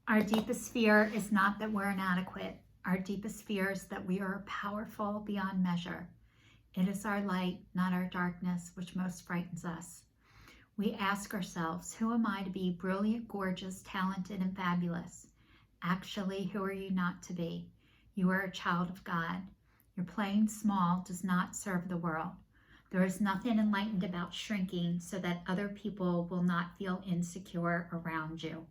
Our deepest fear is not that we're inadequate. Our deepest fear is that we are powerful beyond measure. It is our light, not our darkness, which most frightens us. We ask ourselves, who am I to be brilliant, gorgeous, talented, and fabulous? Actually, who are you not to be? You are a child of God. Your playing small does not serve the world. There is nothing enlightened about shrinking so that other people will not feel insecure around you.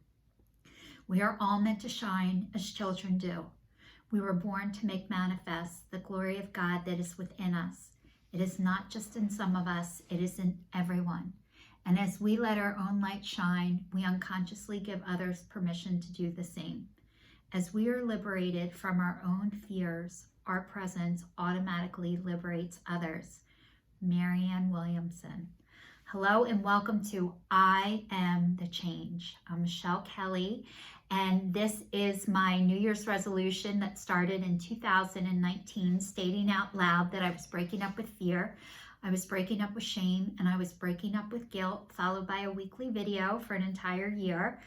We are all meant to shine as children do. We were born to make manifest the glory of God that is within us. It is not just in some of us, it is in everyone. And as we let our own light shine, we unconsciously give others permission to do the same. As we are liberated from our own fears, our presence automatically liberates others. Marianne Williamson. Hello and welcome to I Am the Change. I'm Michelle Kelly, and this is my New Year's resolution that started in 2019, stating out loud that I was breaking up with fear, I was breaking up with shame, and I was breaking up with guilt, followed by a weekly video for an entire year.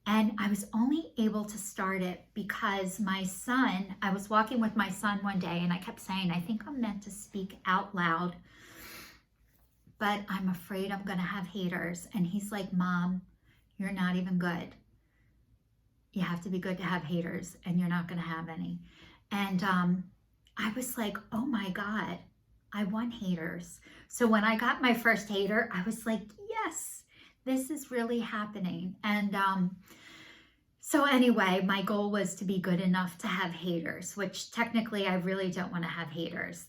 And I was only able to start it because my son, I was walking with my son one day and I kept saying, I think I'm meant to speak out loud, but I'm afraid I'm gonna have haters. And he's like, Mom, you're not even good. You have to be good to have haters, and you're not gonna have any. And I was like, oh my God, I want haters. So when I got my first hater, I was like, yes, this is really happening. And so anyway, my goal was to be good enough to have haters, which technically I really don't want to have haters.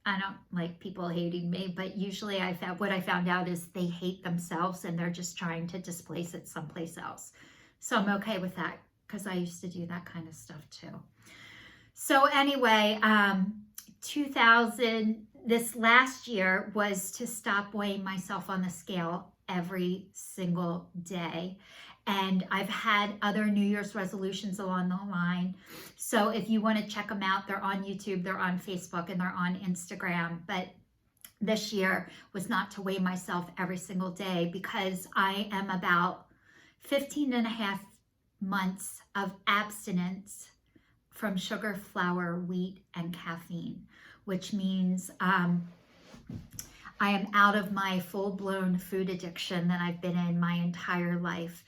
I don't like people hating me, but usually what I found out is they hate themselves and they're just trying to displace it someplace else. So I'm okay with that because I used to do that kind of stuff too. So anyway, this last year was to stop weighing myself on the scale every single day. And I've had other New Year's resolutions along the line. So if you want to check them out, they're on YouTube, they're on Facebook, and they're on Instagram. But this year was not to weigh myself every single day because I am about 15 and a half months of abstinence from sugar, flour, wheat, and caffeine, which means I am out of my full-blown food addiction that I've been in my entire life.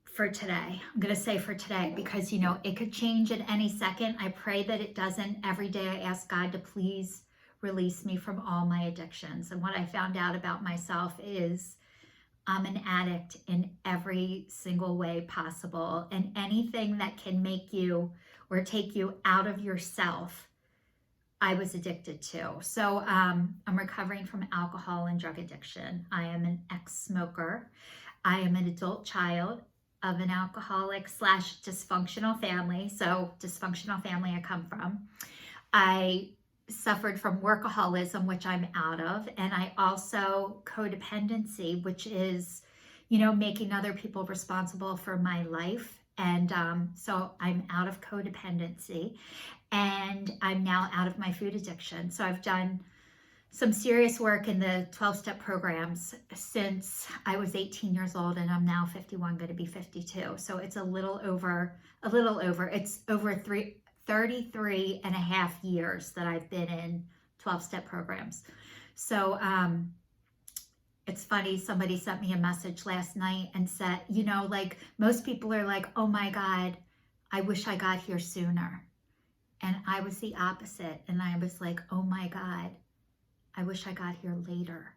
For today, I'm going to say for today, because it could change at any second. I pray that it doesn't. Every day I ask God to please release me from all my addictions. And what I found out about myself is I'm an addict in every single way possible. And anything that can make you or take you out of yourself, I was addicted to. So I'm recovering from alcohol and drug addiction. I am an ex-smoker. I am an adult child of an alcoholic / dysfunctional family. So dysfunctional family I come from. I suffered from workaholism, which I'm out of. And I also codependency, which is, making other people responsible for my life. And so I'm out of codependency, and I'm now out of my food addiction. So I've done some serious work in the 12-step programs since I was 18 years old, and I'm now 51, going to be 52. So it's it's over 33 and a half years that I've been in 12-step programs. So it's funny, somebody sent me a message last night and said, like most people are like, oh my God, I wish I got here sooner. And I was the opposite. And I was like, oh my God, I wish I got here later.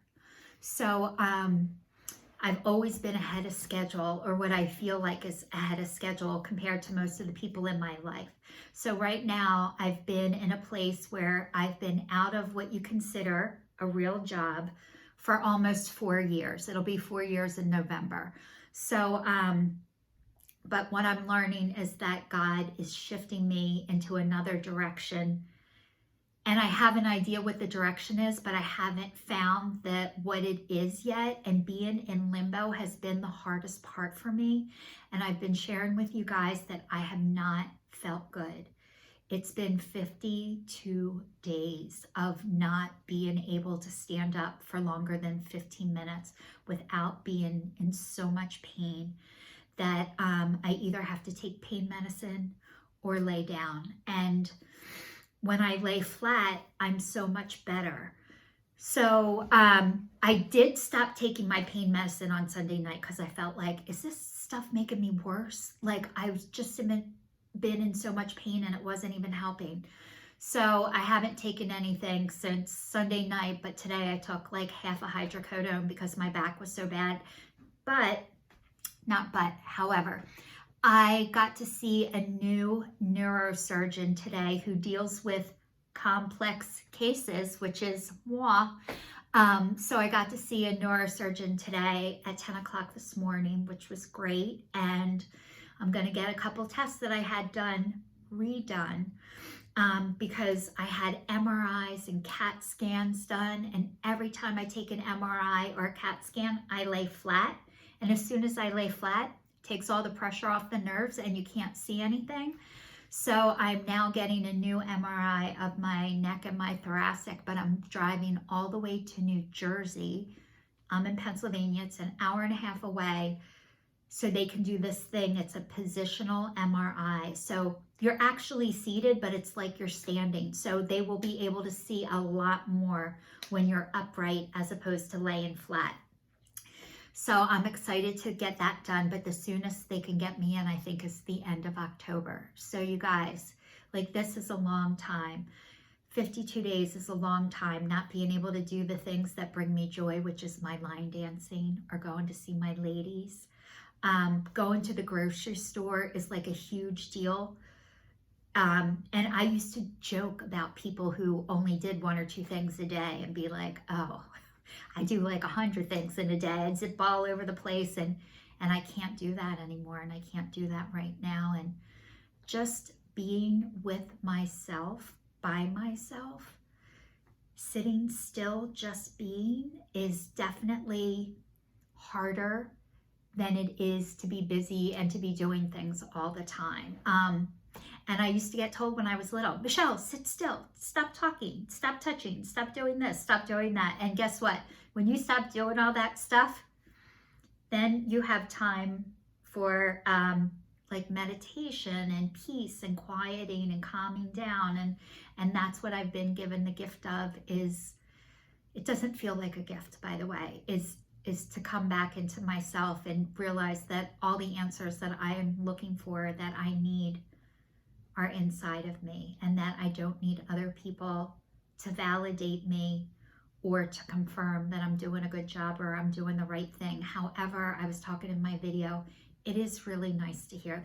So I've always been ahead of schedule, or what I feel like is ahead of schedule compared to most of the people in my life. So right now I've been in a place where I've been out of what you consider a real job for almost 4 years. It'll be 4 years in November. So, but what I'm learning is that God is shifting me into another direction. And I have an idea what the direction is, but I haven't found what it is yet. And being in limbo has been the hardest part for me. And I've been sharing with you guys that I have not felt good. It's been 52 days of not being able to stand up for longer than 15 minutes without being in so much pain that I either have to take pain medicine or lay down. And when I lay flat, I'm so much better. So I did stop taking my pain medicine on Sunday night because I felt like, is this stuff making me worse? Like I was just been in so much pain and it wasn't even helping. So I haven't taken anything since Sunday night, but today I took like half a hydrocodone because my back was so bad. However, I got to see a new neurosurgeon today who deals with complex cases, which is moi. So I got to see a neurosurgeon today at 10 o'clock this morning, which was great. And I'm going to get a couple tests that I had done redone because I had MRIs and CAT scans done. And every time I take an MRI or a CAT scan, I lay flat. And as soon as I lay flat, it takes all the pressure off the nerves and you can't see anything. So I'm now getting a new MRI of my neck and my thoracic, but I'm driving all the way to New Jersey. I'm in Pennsylvania. It's an hour and a half away. So they can do this thing. It's a positional MRI. So you're actually seated, but it's like you're standing. So they will be able to see a lot more when you're upright as opposed to laying flat. So I'm excited to get that done, but the soonest they can get me in, I think, is the end of October. So you guys, like, this is a long time. 52 days is a long time not being able to do the things that bring me joy, which is my line dancing or going to see my ladies. Going to the grocery store is like a huge deal. And I used to joke about people who only did 1 or 2 things a day and be like, oh, I do like 100 things in a day. I'd zip all over the place, and I can't do that anymore, and I can't do that right now. And just being with myself, by myself, sitting still, just being, is definitely harder than it is to be busy and to be doing things all the time. And I used to get told when I was little, Michelle, sit still, stop talking, stop touching, stop doing this, stop doing that. And guess what? When you stop doing all that stuff, then you have time for like meditation and peace and quieting and calming down. And that's what I've been given the gift of. Is it doesn't feel like a gift, by the way, is to come back into myself and realize that all the answers that I am looking for, that I need, are inside of me, and that I don't need other people to validate me or to confirm that I'm doing a good job or I'm doing the right thing. However, I was talking in my video, it is really nice to hear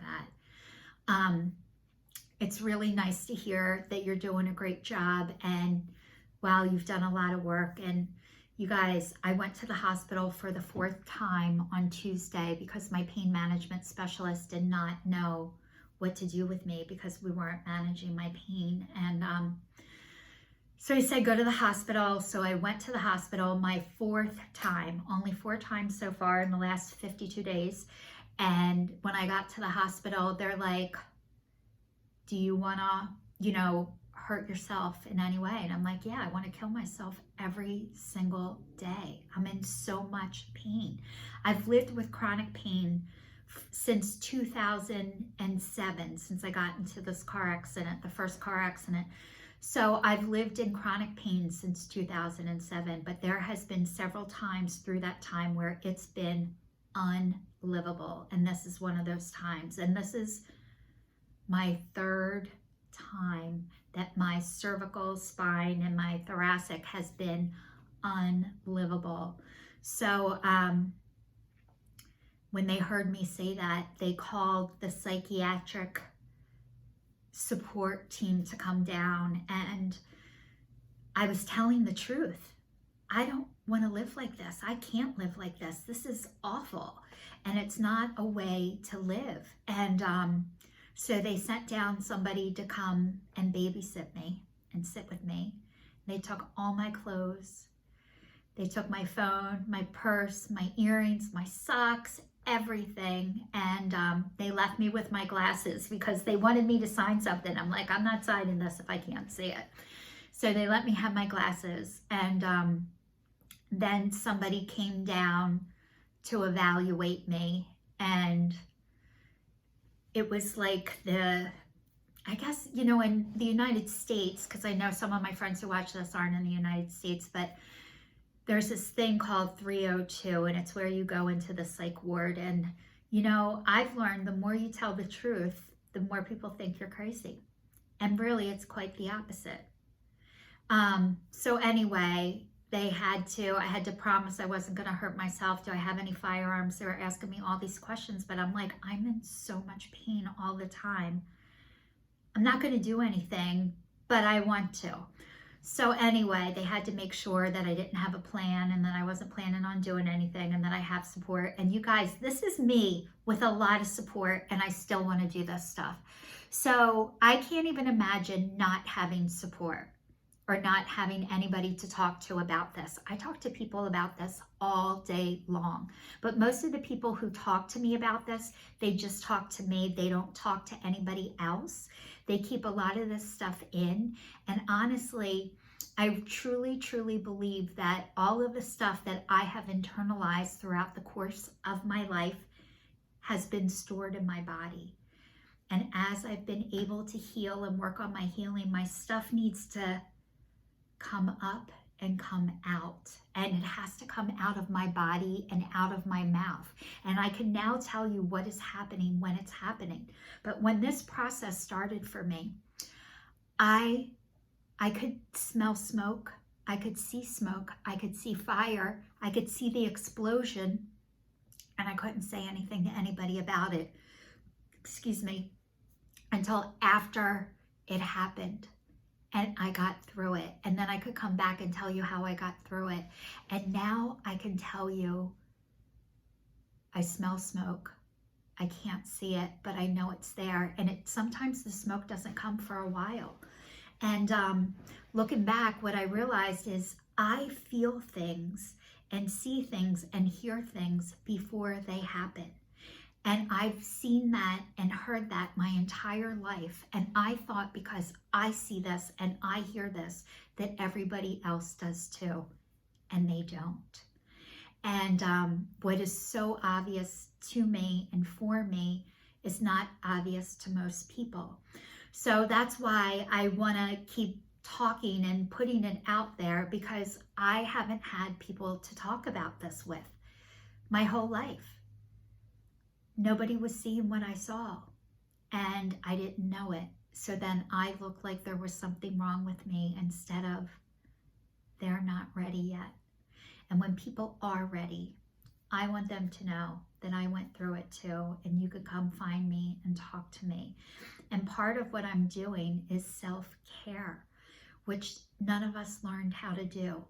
that. It's really nice to hear that you're doing a great job, and wow, you've done a lot of work. And you guys, I went to the hospital for the 4th time on Tuesday because my pain management specialist did not know what to do with me because we weren't managing my pain. And so he said, go to the hospital. So I went to the hospital my 4th time, only 4 times so far in the last 52 days. And when I got to the hospital, they're like, do you want to, hurt yourself in any way? And I'm like, yeah, I want to kill myself every single day. I'm in so much pain. I've lived with chronic pain since 2007, since I got into this car accident, the first car accident. So I've lived in chronic pain since 2007, but there has been several times through that time where it's been unlivable. And this is one of those times. And this is my 3rd time that my cervical spine and my thoracic has been unlivable. So, when they heard me say that, they called the psychiatric support team to come down, and I was telling the truth. I don't want to live like this. I can't live like this. This is awful, and it's not a way to live. And so they sent down somebody to come and babysit me and sit with me. They took all my clothes. They took my phone, my purse, my earrings, my socks, everything. And they left me with my glasses because they wanted me to sign something. I'm like, I'm not signing this if I can't see it. So they let me have my glasses. And then somebody came down to evaluate me. And it was like I guess, in the United States, because I know some of my friends who watch this aren't in the United States, but there's this thing called 302, and it's where you go into the psych ward. And, I've learned the more you tell the truth, the more people think you're crazy. And really, it's quite the opposite. So anyway, I had to promise I wasn't going to hurt myself. Do I have any firearms? They were asking me all these questions, but I'm like, I'm in so much pain all the time. I'm not going to do anything, but I want to. So anyway, they had to make sure that I didn't have a plan and that I wasn't planning on doing anything and that I have support. And you guys, this is me with a lot of support, and I still want to do this stuff. So I can't even imagine not having support or not having anybody to talk to about this. I talk to people about this all day long, but most of the people who talk to me about this, they just talk to me. They don't talk to anybody else. They keep a lot of this stuff in. And honestly, I truly, truly believe that all of the stuff that I have internalized throughout the course of my life has been stored in my body. And as I've been able to heal and work on my healing, my stuff needs to come up and come out, and it has to come out of my body and out of my mouth. And I can now tell you what is happening when it's happening. But when this process started for me, I could smell smoke, I could see smoke, I could see fire, I could see the explosion, and I couldn't say anything to anybody about it, excuse me, until after it happened. And I got through it. And then I could come back and tell you how I got through it. And now I can tell you, I smell smoke. I can't see it, but I know it's there. And sometimes the smoke doesn't come for a while. And looking back, what I realized is I feel things and see things and hear things before they happen. And I've seen that and heard that my entire life. And I thought because I see this and I hear this, that everybody else does too. And they don't. And what is so obvious to me and for me is not obvious to most people. So that's why I want to keep talking and putting it out there, because I haven't had people to talk about this with my whole life. Nobody was seeing what I saw, and I didn't know it. So then I looked like there was something wrong with me instead of they're not ready yet. And when people are ready, I want them to know that I went through it too, and you could come find me and talk to me. And part of what I'm doing is self-care, which none of us learned how to do.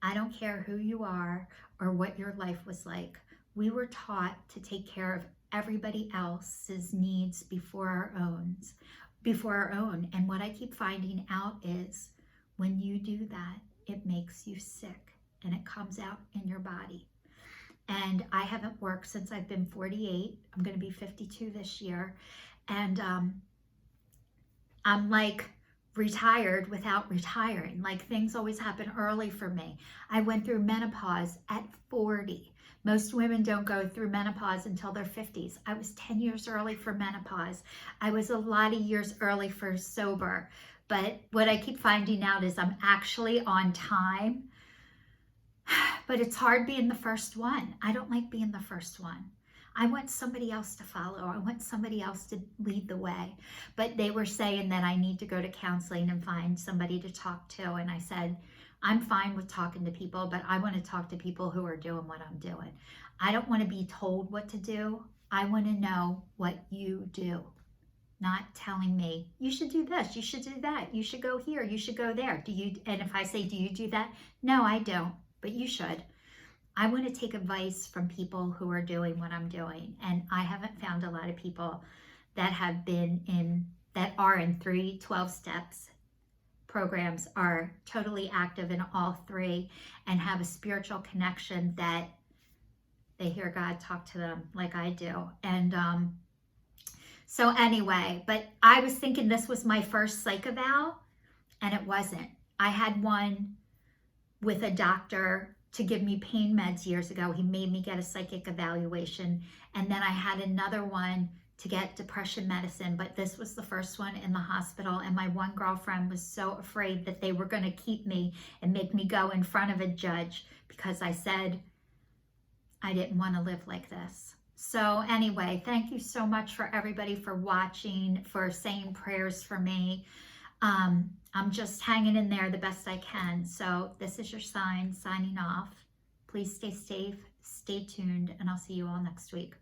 I don't care who you are or what your life was like. We were taught to take care of everybody else's needs before our own. And what I keep finding out is when you do that, it makes you sick and it comes out in your body. And I haven't worked since I've been 48. I'm going to be 52 this year. And I'm like retired without retiring. Like things always happen early for me. I went through menopause at 40. Most women don't go through menopause until their 50s. I was 10 years early for menopause. I was a lot of years early for sober. But what I keep finding out is I'm actually on time. But it's hard being the first one. I don't like being the first one. I want somebody else to follow. I want somebody else to lead the way. But they were saying that I need to go to counseling and find somebody to talk to. And I said, I'm fine with talking to people, but I want to talk to people who are doing what I'm doing. I don't want to be told what to do. I want to know what you do. Not telling me, you should do this, you should do that, you should go here, you should go there. And if I say, do you do that? No, I don't, but you should. I want to take advice from people who are doing what I'm doing. And I haven't found a lot of people that are in 3 12 steps programs, are totally active in all 3 and have a spiritual connection that they hear God talk to them like I do. And so anyway, but I was thinking this was my first psych eval, and it wasn't. I had one with a doctor to give me pain meds years ago. He made me get a psychic evaluation. And then I had another one to get depression medicine, but this was the first one in the hospital. And my one girlfriend was so afraid that they were going to keep me and make me go in front of a judge because I said I didn't want to live like this. So anyway, thank you so much for everybody for watching, for saying prayers for me. I'm just hanging in there the best I can. So this is your sign, signing off. Please stay safe, stay tuned, and I'll see you all next week.